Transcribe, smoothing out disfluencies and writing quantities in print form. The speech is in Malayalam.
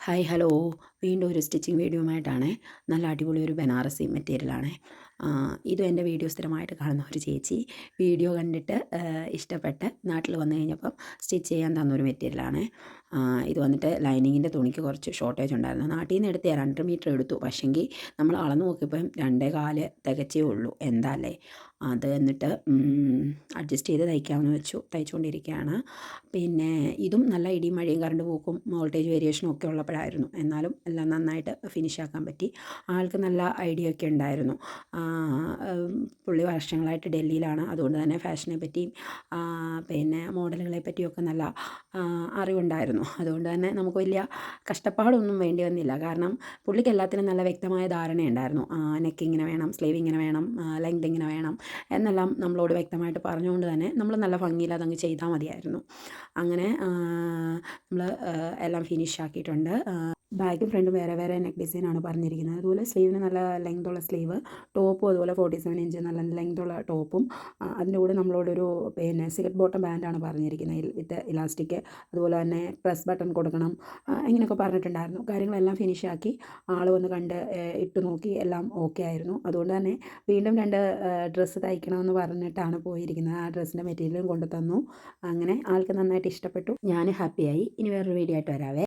ഹായ് ഹലോ, വീണ്ടും ഒരു സ്റ്റിച്ചിങ് വീഡിയോയുമായിട്ടാണ്. നല്ല അടിപൊളി ഒരു ബനാറസി മെറ്റീരിയലാണ്. ഇതും എൻ്റെ വീഡിയോ സ്ഥിരമായിട്ട് കാണുന്ന ഒരു ചേച്ചി വീഡിയോ കണ്ടിട്ട് ഇഷ്ടപ്പെട്ട് നാട്ടിൽ വന്നു കഴിഞ്ഞപ്പം സ്റ്റിച്ച് ചെയ്യാൻ തന്നൊരു മെറ്റീരിയലാണ്. ഇത് വന്നിട്ട് ലൈനിങ്ങിൻ്റെ തുണിക്ക് കുറച്ച് ഷോർട്ടേജ് ഉണ്ടായിരുന്നു. നാട്ടിൽ നിന്ന് എടുത്ത് 2 മീറ്റർ എടുത്തു. പക്ഷെങ്കിൽ നമ്മൾ അളന്ന് നോക്കിയപ്പം 2.25 തികച്ചേ ഉള്ളൂ. എന്താ അല്ലേ, അത് എന്നിട്ട് അഡ്ജസ്റ്റ് ചെയ്ത് തയ്ക്കാമെന്ന് വെച്ചു. തയ്ച്ചുകൊണ്ടിരിക്കുകയാണ്. പിന്നെ ഇതും നല്ല ഇടിയും മഴയും കറണ്ട് പോക്കും വോൾട്ടേജ് വേരിയേഷനും ഒക്കെ ഉള്ളപ്പോഴായിരുന്നു. എന്നാലും എല്ലാം നന്നായിട്ട് ഫിനിഷാക്കാൻ പറ്റി. ആൾക്ക് നല്ല ഐഡിയ ഒക്കെ ഉണ്ടായിരുന്നു. പുള്ളി വർഷങ്ങളായിട്ട് ഡൽഹിയിലാണ്. അതുകൊണ്ട് തന്നെ ഫാഷനെ പറ്റിയും പിന്നെ മോഡലുകളെ പറ്റിയൊക്കെ നല്ല അറിവുണ്ടായിരുന്നു. അതുകൊണ്ട് തന്നെ നമുക്ക് വലിയ കഷ്ടപ്പാടൊന്നും വേണ്ടി വന്നില്ല. കാരണം പുള്ളിക്ക് എല്ലാത്തിനും നല്ല വ്യക്തമായ ധാരണയുണ്ടായിരുന്നു. നെക്ക് ഇങ്ങനെ വേണം, സ്ലീവ് ഇങ്ങനെ വേണം, ലെങ്ത് ഇങ്ങനെ വേണം എന്നെല്ലാം നമ്മളോട് വ്യക്തമായിട്ട് പറഞ്ഞുകൊണ്ട് തന്നെ നമ്മൾ നല്ല ഭംഗിയിൽ അതങ്ങ് ചെയ്താൽ മതിയായിരുന്നു. അങ്ങനെ നമ്മൾ എല്ലാം ഫിനിഷ് ആക്കിയിട്ടുണ്ട്. ബാക്കും ഫ്രണ്ടും വേറെ വേറെ നെക്ക് ഡിസൈനാണ് പറഞ്ഞിരിക്കുന്നത്. അതുപോലെ സ്ലീവിന് നല്ല ലെങ്തുള്ള സ്ലീവ്, ടോപ്പും അതുപോലെ 47 ഇഞ്ച് നല്ല ലെങ്തുള്ള ടോപ്പും അതിൻ്റെ കൂടെ നമ്മളോടൊരു പിന്നെ സിഗറ്റ് ബോട്ടം പാൻറ്റാണ് പറഞ്ഞിരിക്കുന്നത് വിത്ത് ഇലാസ്റ്റിക്. അതുപോലെ തന്നെ പ്രസ് ബട്ടൺ കൊടുക്കണം, ഇങ്ങനെയൊക്കെ പറഞ്ഞിട്ടുണ്ടായിരുന്നു. കാര്യങ്ങളെല്ലാം ഫിനിഷാക്കി ആൾ വന്ന് കണ്ട് ഇട്ട് നോക്കി, എല്ലാം ഓക്കെ ആയിരുന്നു. അതുകൊണ്ട് തന്നെ വീണ്ടും 2 ഡ്രസ്സ് തയ്ക്കണമെന്ന് പറഞ്ഞിട്ടാണ് പോയിരിക്കുന്നത്. ആ ഡ്രസ്സിൻ്റെ മെറ്റീരിയലും കൊണ്ടു തന്നു. അങ്ങനെ ആൾക്ക് നന്നായിട്ട് ഇഷ്ടപ്പെട്ടു. ഞാൻ ഹാപ്പിയായി. ഇനി വേറൊരു വീഡിയോ ആയിട്ട് വരാവേ.